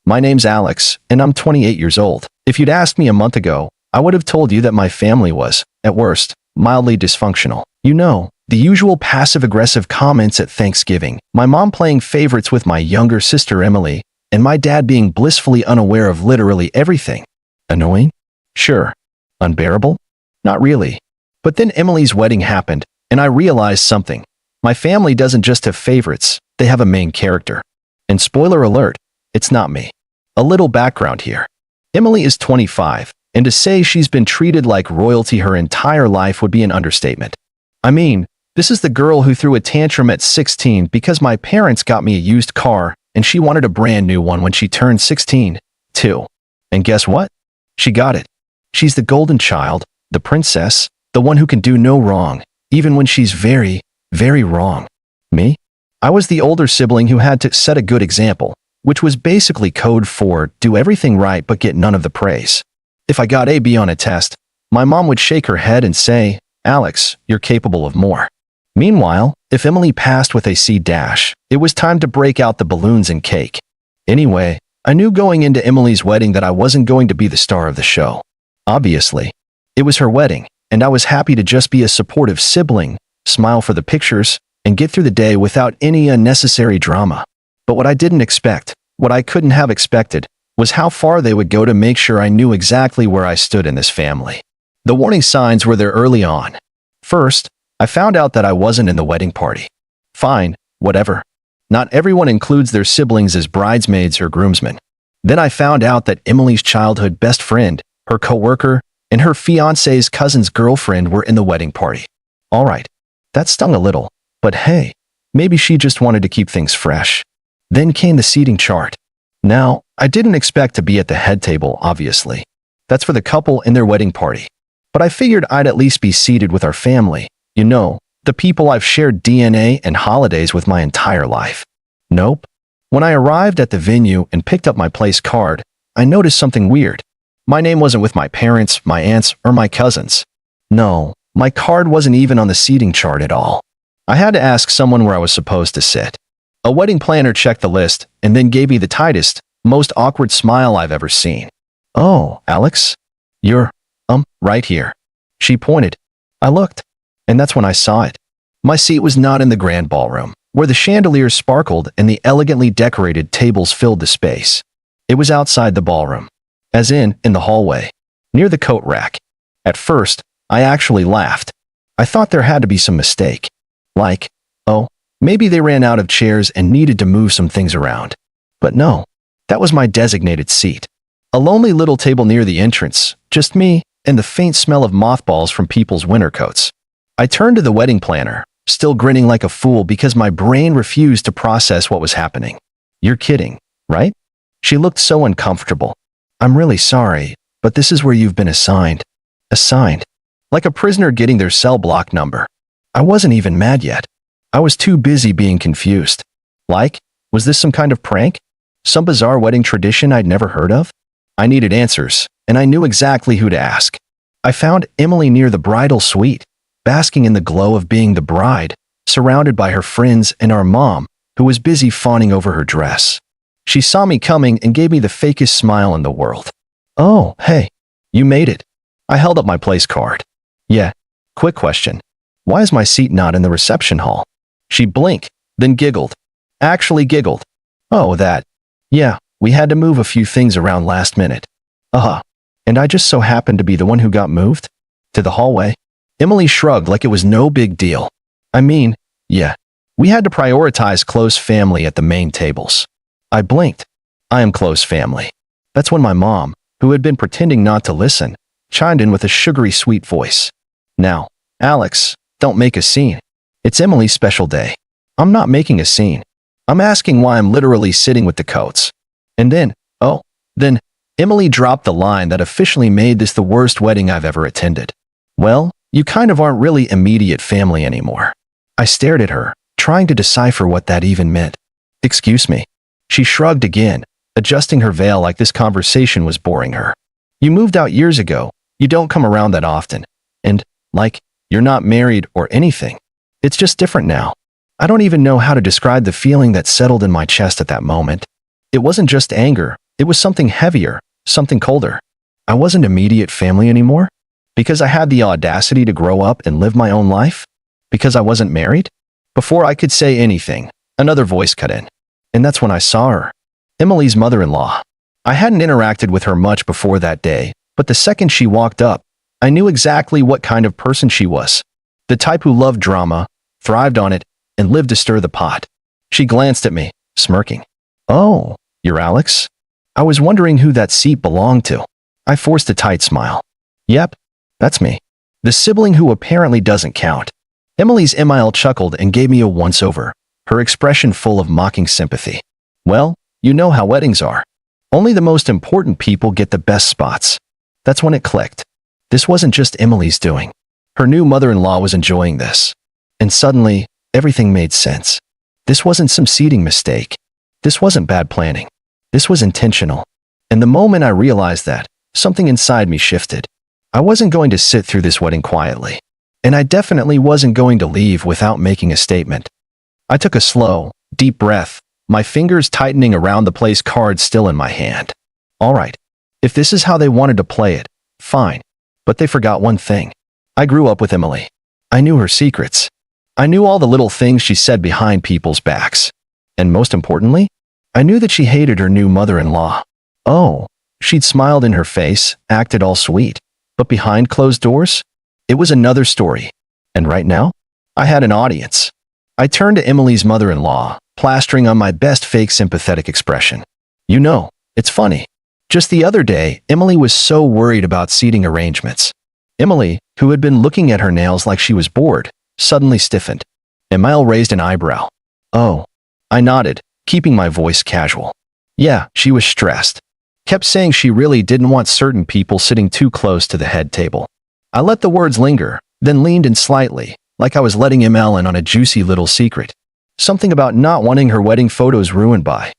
My name's Alex, and I'm 28 years old. If you'd asked me a month ago, I would have told you that my family was, at worst, mildly dysfunctional. You know, the usual passive-aggressive comments at Thanksgiving, my mom playing favorites with my younger sister Emily, and my dad being blissfully unaware of literally everything. Annoying? Sure. Unbearable? Not really. But then Emily's wedding happened, and I realized something. My family doesn't just have favorites, they have a main character. And spoiler alert, it's not me. A little background here. Emily is 25, and to say she's been treated like royalty her entire life would be an understatement. I mean, this is the girl who threw a tantrum at 16 because my parents got me a used car and she wanted a brand new one when she turned 16, too. And guess what? She got it. She's the golden child, the princess, the one who can do no wrong, even when she's very, very wrong. Me? I was the older sibling who had to set a good example, which was basically code for do everything right but get none of the praise. If I got a B on a test, my mom would shake her head and say, "Alex, you're capable of more." Meanwhile, if Emily passed with a C dash, it was time to break out the balloons and cake. Anyway, I knew going into Emily's wedding that I wasn't going to be the star of the show. Obviously, it was her wedding, and I was happy to just be a supportive sibling, smile for the pictures, and get through the day without any unnecessary drama. But what I didn't expect, what I couldn't have expected, was how far they would go to make sure I knew exactly where I stood in this family. The warning signs were there early on. First, I found out that I wasn't in the wedding party. Fine, whatever. Not everyone includes their siblings as bridesmaids or groomsmen. Then I found out that Emily's childhood best friend, her coworker, and her fiancé's cousin's girlfriend were in the wedding party. All right, that stung a little, but hey, maybe she just wanted to keep things fresh. Then came the seating chart. Now, I didn't expect to be at the head table, obviously. That's for the couple in their wedding party. But I figured I'd at least be seated with our family. You know, the people I've shared DNA and holidays with my entire life. Nope. When I arrived at the venue and picked up my place card, I noticed something weird. My name wasn't with my parents, my aunts, or my cousins. No, my card wasn't even on the seating chart at all. I had to ask someone where I was supposed to sit. A wedding planner checked the list and then gave me the tightest, most awkward smile I've ever seen. "Oh, Alex? You're, right here." She pointed. I looked, and that's when I saw it. My seat was not in the grand ballroom, where the chandeliers sparkled and the elegantly decorated tables filled the space. It was outside the ballroom, as in the hallway, near the coat rack. At first, I actually laughed. I thought there had to be some mistake. Like, oh, maybe they ran out of chairs and needed to move some things around. But no, that was my designated seat. A lonely little table near the entrance, just me, and the faint smell of mothballs from people's winter coats. I turned to the wedding planner, still grinning like a fool because my brain refused to process what was happening. "You're kidding, right?" She looked so uncomfortable. "I'm really sorry, but this is where you've been assigned." Assigned. Like a prisoner getting their cell block number. I wasn't even mad yet. I was too busy being confused. Like, was this some kind of prank? Some bizarre wedding tradition I'd never heard of? I needed answers, and I knew exactly who to ask. I found Emily near the bridal suite, basking in the glow of being the bride, surrounded by her friends and our mom, who was busy fawning over her dress. She saw me coming and gave me the fakest smile in the world. "Oh, hey, you made it." I held up my place card. "Yeah, quick question. Why is my seat not in the reception hall?" She blinked, then giggled. Actually giggled. "Oh, that. Yeah, we had to move a few things around last minute." And I just so happened to be the one who got moved? To the hallway? Emily shrugged like it was no big deal. I mean, yeah, we had to prioritize close family at the main tables. I blinked. I am close family. That's when my mom, who had been pretending not to listen, chimed in with a sugary sweet voice. "Now, Alex, don't make a scene. It's Emily's special day." "I'm not making a scene. I'm asking why I'm literally sitting with the coats." And then, then Emily dropped the line that officially made this the worst wedding I've ever attended. "Well, you kind of aren't really immediate family anymore." I stared at her, trying to decipher what that even meant. "Excuse me." She shrugged again, adjusting her veil like this conversation was boring her. "You moved out years ago. You don't come around that often. And, like, you're not married or anything. It's just different now." I don't even know how to describe the feeling that settled in my chest at that moment. It wasn't just anger, It was something heavier, something colder. I wasn't immediate family anymore? Because I had the audacity to grow up and live my own life? Because I wasn't married? Before I could say anything, another voice cut in. And that's when I saw her. Emily's mother-in-law. I hadn't interacted with her much before that day, but the second she walked up, I knew exactly what kind of person she was. The type who loved drama, thrived on it, and lived to stir the pot. She glanced at me, smirking. "Oh, you're Alex? I was wondering who that seat belonged to." I forced a tight smile. "Yep, that's me. The sibling who apparently doesn't count." Emily's Emile chuckled and gave me a once-over, her expression full of mocking sympathy. "Well, you know how weddings are. Only the most important people get the best spots." That's when it clicked. This wasn't just Emily's doing. Her new mother-in-law was enjoying this. And suddenly, everything made sense. This wasn't some seating mistake. This wasn't bad planning. This was intentional. And the moment I realized that, something inside me shifted. I wasn't going to sit through this wedding quietly. And I definitely wasn't going to leave without making a statement. I took a slow, deep breath, my fingers tightening around the place card still in my hand. All right, if this is how they wanted to play it, fine. But they forgot one thing. I grew up with Emily. I knew her secrets. I knew all the little things she said behind people's backs. And most importantly, I knew that she hated her new mother-in-law. Oh, she'd smiled in her face, acted all sweet. But behind closed doors, it was another story. And right now, I had an audience. I turned to Emily's mother-in-law, plastering on my best fake sympathetic expression. "You know, it's funny. Just the other day, Emily was so worried about seating arrangements." Emily, who had been looking at her nails like she was bored, suddenly stiffened. Emile raised an eyebrow. "Oh." I nodded, keeping my voice casual. Yeah, she was stressed. Kept saying she really didn't want certain people sitting too close to the head table. I let the words linger, then leaned in slightly, like I was letting Emile in on a juicy little secret. Something about not wanting her wedding photos ruined by.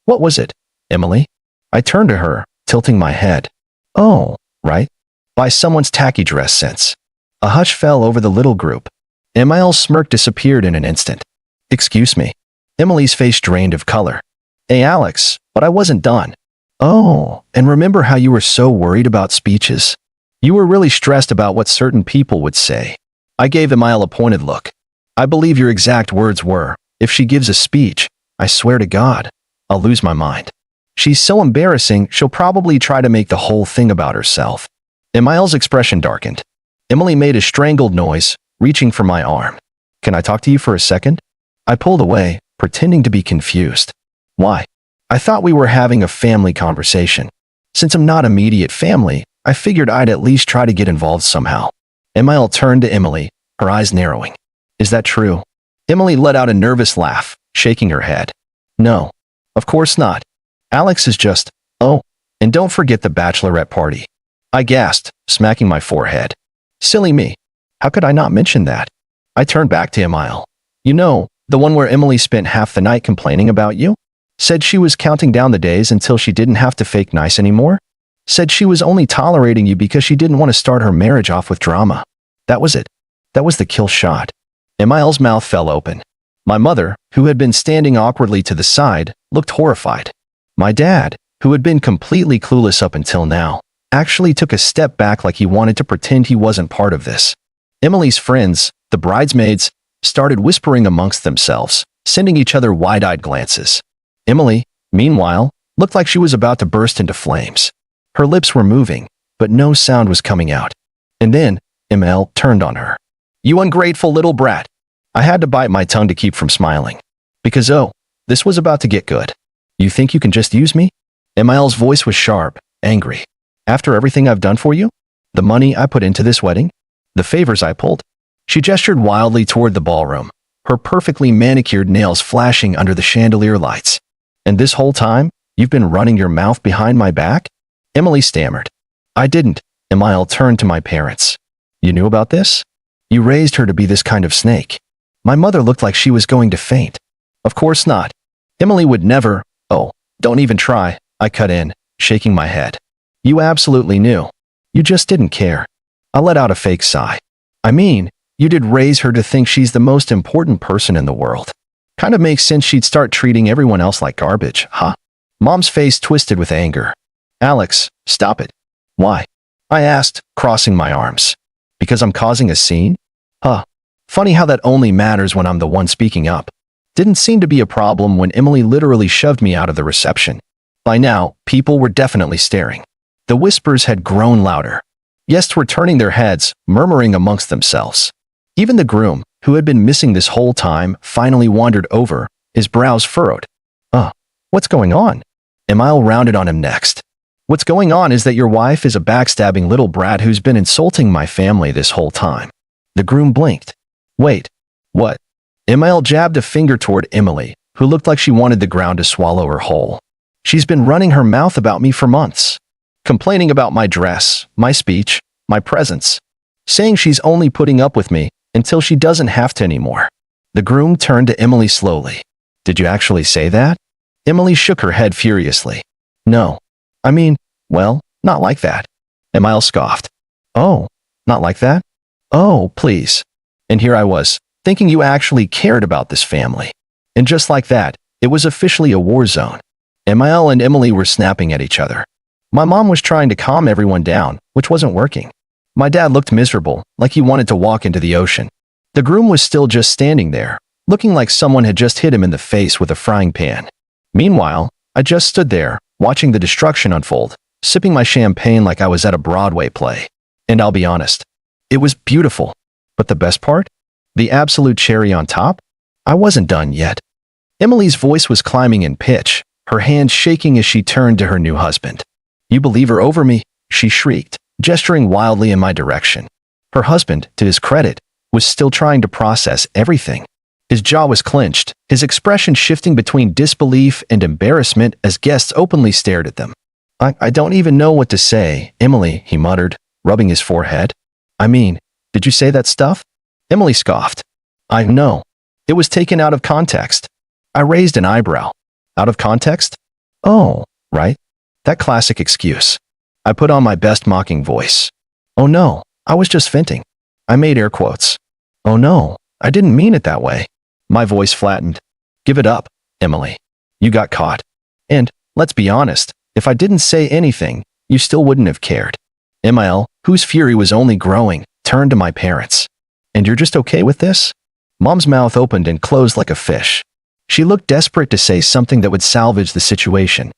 What was it, Emily? I turned to her, tilting my head. "Oh, right. By someone's tacky dress sense." A hush fell over the little group. Emile's smirk disappeared in an instant. "Excuse me." Emily's face drained of color. "Hey, Alex, but I wasn't done." "Oh, and remember how you were so worried about speeches? You were really stressed about what certain people would say." I gave Emile a pointed look. "I believe your exact words were, if she gives a speech, I swear to God, I'll lose my mind. She's so embarrassing, she'll probably try to make the whole thing about herself." Emile's expression darkened. Emily made a strangled noise, reaching for my arm. "Can I talk to you for a second?" I pulled away, pretending to be confused. "Why?" I thought we were having a family conversation. Since I'm not immediate family, I figured I'd at least try to get involved somehow. Emile turned to Emily, her eyes narrowing. "Is that true?" Emily let out a nervous laugh, shaking her head. "No, of course not. Alex is just, oh, and don't forget the bachelorette party." I gasped, smacking my forehead. Silly me. How could I not mention that? I turned back to Emile. "You know, the one where Emily spent half the night complaining about you? Said she was counting down the days until she didn't have to fake nice anymore? Said she was only tolerating you because she didn't want to start her marriage off with drama. That was it. That was the kill shot." Emile's mouth fell open. My mother, who had been standing awkwardly to the side, looked horrified. My dad, who had been completely clueless up until now, actually took a step back like he wanted to pretend he wasn't part of this. Emily's friends, the bridesmaids, started whispering amongst themselves, sending each other wide-eyed glances. Emily, meanwhile, looked like she was about to burst into flames. Her lips were moving, but no sound was coming out. And then, Emile turned on her. "You ungrateful little brat." I had to bite my tongue to keep from smiling. Because this was about to get good. "You think you can just use me?" Emile's voice was sharp, angry. "After everything I've done for you? The money I put into this wedding? The favors I pulled?" She gestured wildly toward the ballroom, her perfectly manicured nails flashing under the chandelier lights. "And this whole time, you've been running your mouth behind my back?" Emily stammered. "I didn't." Emile turned to my parents. "You knew about this? You raised her to be this kind of snake." My mother looked like she was going to faint. "Of course not. Emily would never." "Oh, don't even try," I cut in, shaking my head. "You absolutely knew. You just didn't care." I let out a fake sigh. "I mean, you did raise her to think she's the most important person in the world. Kind of makes sense she'd start treating everyone else like garbage, huh?" Mom's face twisted with anger. Alex, stop it. Why? I asked, crossing my arms. Because I'm causing a scene? Huh. Funny how that only matters when I'm the one speaking up. Didn't seem to be a problem when Emily literally shoved me out of the reception. By now, people were definitely staring. The whispers had grown louder. Guests were turning their heads, murmuring amongst themselves. Even the groom, who had been missing this whole time, finally wandered over, his brows furrowed. What's going on? Emile rounded on him next. What's going on is that your wife is a backstabbing little brat who's been insulting my family this whole time. The groom blinked. Wait, what? Emile jabbed a finger toward Emily, who looked like she wanted the ground to swallow her whole. She's been running her mouth about me for months. Complaining about my dress, my speech, my presence. Saying she's only putting up with me until she doesn't have to anymore. The groom turned to Emily slowly. Did you actually say that? Emily shook her head furiously. No. I mean, well, not like that. Emile scoffed. Oh, not like that? Oh, please. And here I was, thinking you actually cared about this family. And just like that, it was officially a war zone. Emile and Emily were snapping at each other. My mom was trying to calm everyone down, which wasn't working. My dad looked miserable, like he wanted to walk into the ocean. The groom was still just standing there, looking like someone had just hit him in the face with a frying pan. Meanwhile, I just stood there, watching the destruction unfold, sipping my champagne like I was at a Broadway play. And I'll be honest, it was beautiful. But the best part? The absolute cherry on top? I wasn't done yet. Emily's voice was climbing in pitch, her hands shaking as she turned to her new husband. You believe her over me? She shrieked, gesturing wildly in my direction. Her husband, to his credit, was still trying to process everything. His jaw was clenched, his expression shifting between disbelief and embarrassment as guests openly stared at them. I don't even know what to say, Emily, he muttered, rubbing his forehead. I mean, did you say that stuff? Emily scoffed. I know. It was taken out of context. I raised an eyebrow. Out of context? Oh, right. That classic excuse. I put on my best mocking voice. Oh no, I was just venting. I made air quotes. Oh no, I didn't mean it that way. My voice flattened. Give it up, Emily. You got caught. And, let's be honest, if I didn't say anything, you still wouldn't have cared. Emile, whose fury was only growing, turned to my parents. And you're just okay with this? Mom's mouth opened and closed like a fish. She looked desperate to say something that would salvage the situation.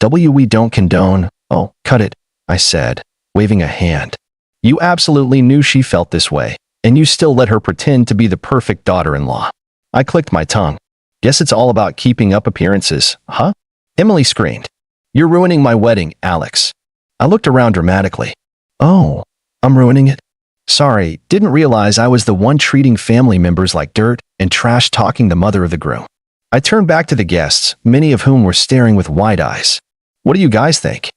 We don't condone. Oh, cut it, I said, waving a hand. You absolutely knew she felt this way, and you still let her pretend to be the perfect daughter-in-law. I clicked my tongue. Guess it's all about keeping up appearances, huh? Emily screamed. You're ruining my wedding, Alex. I looked around dramatically. Oh, I'm ruining it? Sorry, didn't realize I was the one treating family members like dirt and trash-talking the mother of the groom. I turned back to the guests, many of whom were staring with wide eyes. What do you guys think?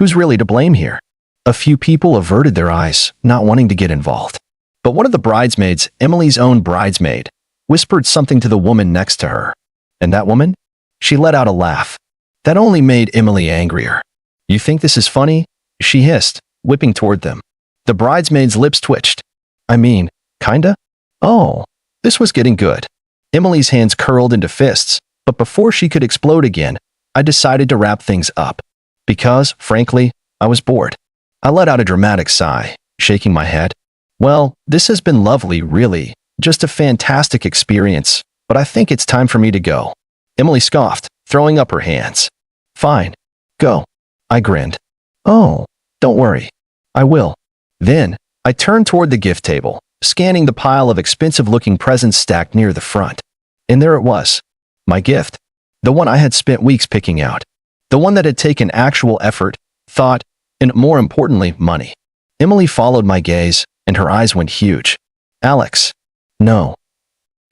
Who's really to blame here? A few people averted their eyes, not wanting to get involved. But one of the bridesmaids, Emily's own bridesmaid, whispered something to the woman next to her. And that woman? She let out a laugh. That only made Emily angrier. You think this is funny? She hissed, whipping toward them. The bridesmaid's lips twitched. I mean, kinda? Oh, this was getting good. Emily's hands curled into fists, but before she could explode again, I decided to wrap things up. Because, frankly, I was bored. I let out a dramatic sigh, shaking my head. Well, this has been lovely, really. Just a fantastic experience, but I think it's time for me to go. Emily scoffed, throwing up her hands. Fine. Go. I grinned. Oh, don't worry. I will. Then, I turned toward the gift table, scanning the pile of expensive-looking presents stacked near the front. And there it was. My gift. The one I had spent weeks picking out. The one that had taken actual effort, thought, and more importantly, money. Emily followed my gaze, and her eyes went huge. Alex. No.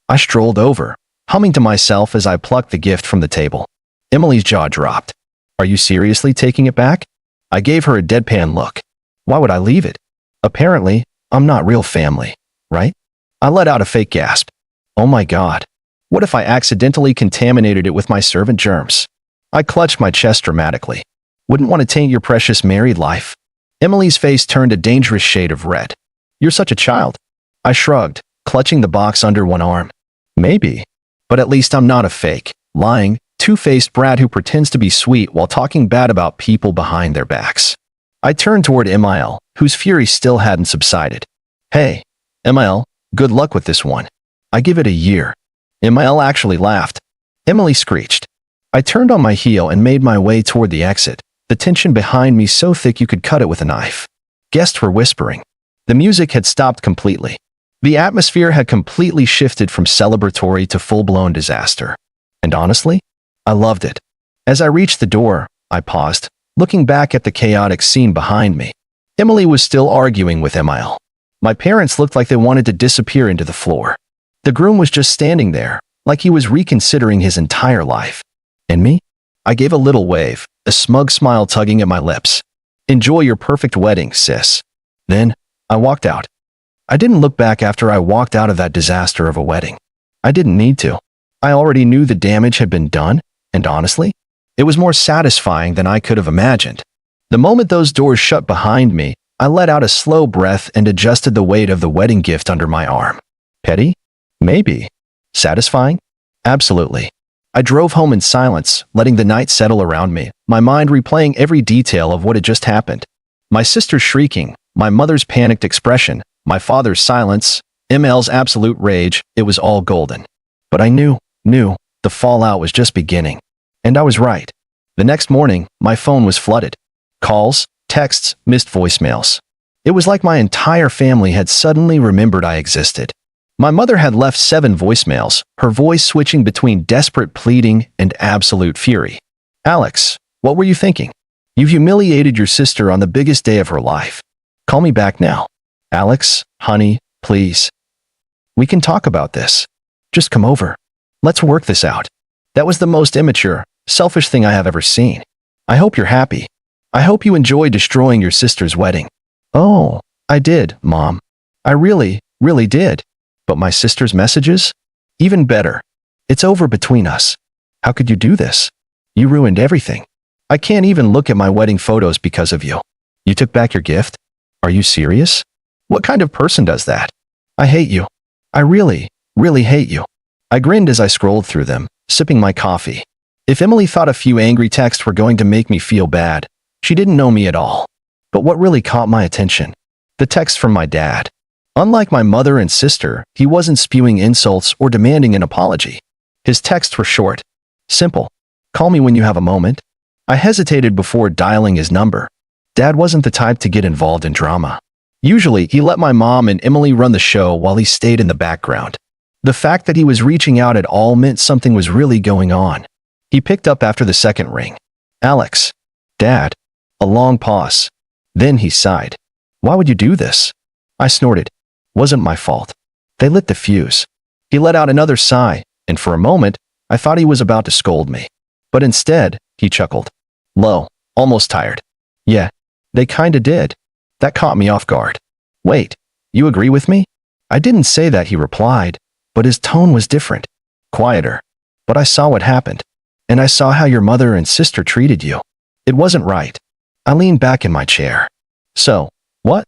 I strolled over, humming to myself as I plucked the gift from the table. Emily's jaw dropped. Are you seriously taking it back? I gave her a deadpan look. Why would I leave it? Apparently, I'm not real family, right? I let out a fake gasp. Oh my God. What if I accidentally contaminated it with my servant germs? I clutched my chest dramatically. Wouldn't want to taint your precious married life. Emily's face turned a dangerous shade of red. You're such a child. I shrugged, clutching the box under one arm. Maybe. But at least I'm not a fake, lying, two-faced brat who pretends to be sweet while talking bad about people behind their backs. I turned toward Emil, whose fury still hadn't subsided. Hey, Emil, good luck with this one. I give it a year. Emil actually laughed. Emily screeched. I turned on my heel and made my way toward the exit, the tension behind me so thick you could cut it with a knife. Guests were whispering. The music had stopped completely. The atmosphere had completely shifted from celebratory to full-blown disaster. And honestly, I loved it. As I reached the door, I paused, looking back at the chaotic scene behind me. Emily was still arguing with Emil. My parents looked like they wanted to disappear into the floor. The groom was just standing there, like he was reconsidering his entire life. And me? I gave a little wave, a smug smile tugging at my lips. Enjoy your perfect wedding, sis. Then, I walked out. I didn't look back after I walked out of that disaster of a wedding. I didn't need to. I already knew the damage had been done, and honestly, it was more satisfying than I could have imagined. The moment those doors shut behind me, I let out a slow breath and adjusted the weight of the wedding gift under my arm. Petty? Maybe. Satisfying? Absolutely. I drove home in silence, letting the night settle around me, my mind replaying every detail of what had just happened. My sister's shrieking, my mother's panicked expression, my father's silence, Emil's absolute rage, it was all golden. But I knew, the fallout was just beginning. And I was right. The next morning, my phone was flooded. Calls, texts, missed voicemails. It was like my entire family had suddenly remembered I existed. My mother had left 7 voicemails, her voice switching between desperate pleading and absolute fury. Alex, what were you thinking? You've humiliated your sister on the biggest day of her life. Call me back now. Alex, honey, please. We can talk about this. Just come over. Let's work this out. That was the most immature, selfish thing I have ever seen. I hope you're happy. I hope you enjoy destroying your sister's wedding. Oh, I did, Mom. I really did. But my sister's messages? Even better. It's over between us. How could you do this? You ruined everything. I can't even look at my wedding photos because of you. You took back your gift? Are you serious? What kind of person does that? I hate you. I really hate you. I grinned as I scrolled through them, sipping my coffee. If Emily thought a few angry texts were going to make me feel bad, she didn't know me at all. But what really caught my attention? The text from my dad. Unlike my mother and sister, he wasn't spewing insults or demanding an apology. His texts were short, simple. Call me when you have a moment. I hesitated before dialing his number. Dad wasn't the type to get involved in drama. Usually, he let my mom and Emily run the show while he stayed in the background. The fact that he was reaching out at all meant something was really going on. He picked up after the second ring. Alex. Dad. A long pause. Then he sighed. Why would you do this? I snorted. Wasn't my fault. They lit the fuse. He let out another sigh, and for a moment, I thought he was about to scold me. But instead, he chuckled. Low, almost tired. Yeah, they kinda did. That caught me off guard. Wait, you agree with me? I didn't say that, he replied, but his tone was different. Quieter. But I saw what happened. And I saw how your mother and sister treated you. It wasn't right. I leaned back in my chair. So, what?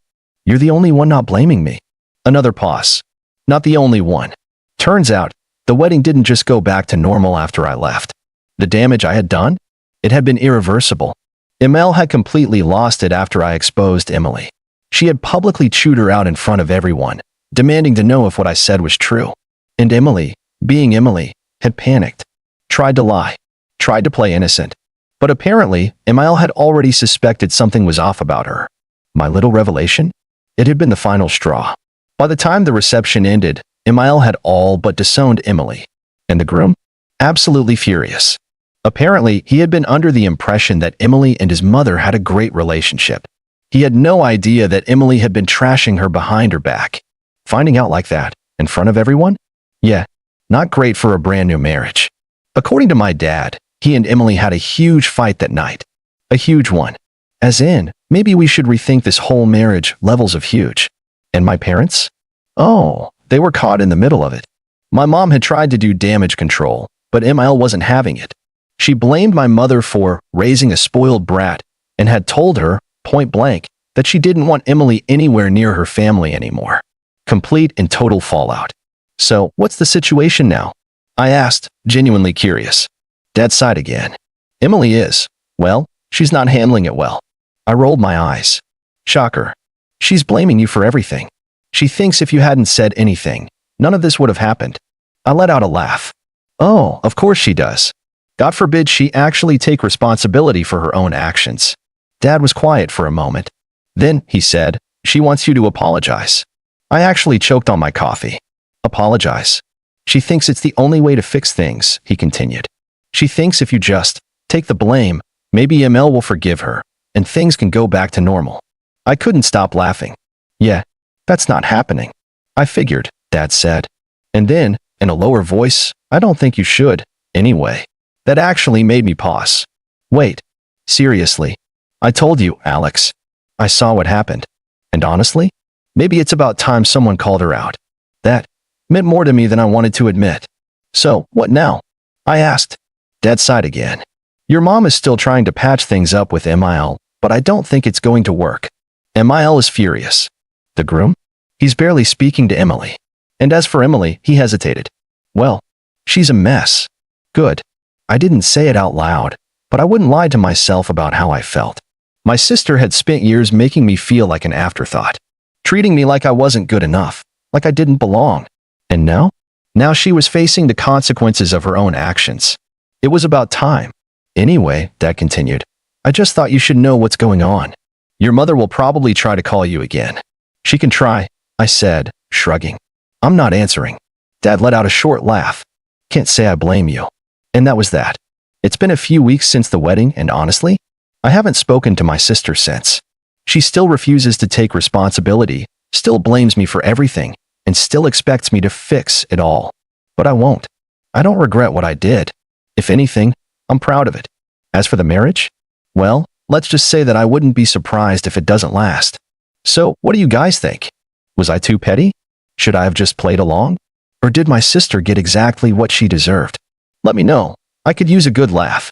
You're the only one not blaming me. Another pause. Not the only one. Turns out, the wedding didn't just go back to normal after I left. The damage I had done? It had been irreversible. Emil had completely lost it after I exposed Emily. She had publicly chewed her out in front of everyone, demanding to know if what I said was true. And Emily, being Emily, had panicked. Tried to lie. Tried to play innocent. But apparently, Emil had already suspected something was off about her. My little revelation? It had been the final straw. By the time the reception ended, Emil had all but disowned Emily. And the groom? Absolutely furious. Apparently, he had been under the impression that Emily and his mother had a great relationship. He had no idea that Emily had been trashing her behind her back. Finding out like that, in front of everyone? Yeah, not great for a brand new marriage. According to my dad, he and Emily had a huge fight that night. A huge one. As in, maybe we should rethink this whole marriage levels of huge. And my parents? Oh, they were caught in the middle of it. My mom had tried to do damage control, but Emil wasn't having it. She blamed my mother for raising a spoiled brat and had told her, point blank, that she didn't want Emily anywhere near her family anymore. Complete and total fallout. So, what's the situation now? I asked, genuinely curious. Dad sighed again. Emily is. Well, she's not handling it well. I rolled my eyes. Shocker. She's blaming you for everything. She thinks if you hadn't said anything, none of this would have happened. I let out a laugh. Oh, of course she does. God forbid she actually take responsibility for her own actions. Dad was quiet for a moment. Then, he said, she wants you to apologize. I actually choked on my coffee. Apologize. She thinks it's the only way to fix things, he continued. She thinks if you just take the blame, maybe ML will forgive her, and things can go back to normal. I couldn't stop laughing. Yeah, that's not happening. I figured, Dad said. And then, in a lower voice, I don't think you should, anyway. That actually made me pause. Wait. Seriously. I told you, Alex. I saw what happened. And honestly, maybe it's about time someone called her out. That meant more to me than I wanted to admit. So, what now? I asked. Dad sighed again. Your mom is still trying to patch things up with MIL, but I don't think it's going to work. MIL is furious. The groom? He's barely speaking to Emily. And as for Emily, he hesitated. Well, she's a mess. Good. I didn't say it out loud, but I wouldn't lie to myself about how I felt. My sister had spent years making me feel like an afterthought, treating me like I wasn't good enough, like I didn't belong. And now? Now she was facing the consequences of her own actions. It was about time. Anyway, Dad continued, I just thought you should know what's going on. Your mother will probably try to call you again. She can try, I said, shrugging. I'm not answering. Dad let out a short laugh. Can't say I blame you. And that was that. It's been a few weeks since the wedding, and honestly, I haven't spoken to my sister since. She still refuses to take responsibility, still blames me for everything, and still expects me to fix it all. But I won't. I don't regret what I did. If anything, I'm proud of it. As for the marriage, well, let's just say that I wouldn't be surprised if it doesn't last. So, what do you guys think? Was I too petty? Should I have just played along? Or did my sister get exactly what she deserved? Let me know. I could use a good laugh.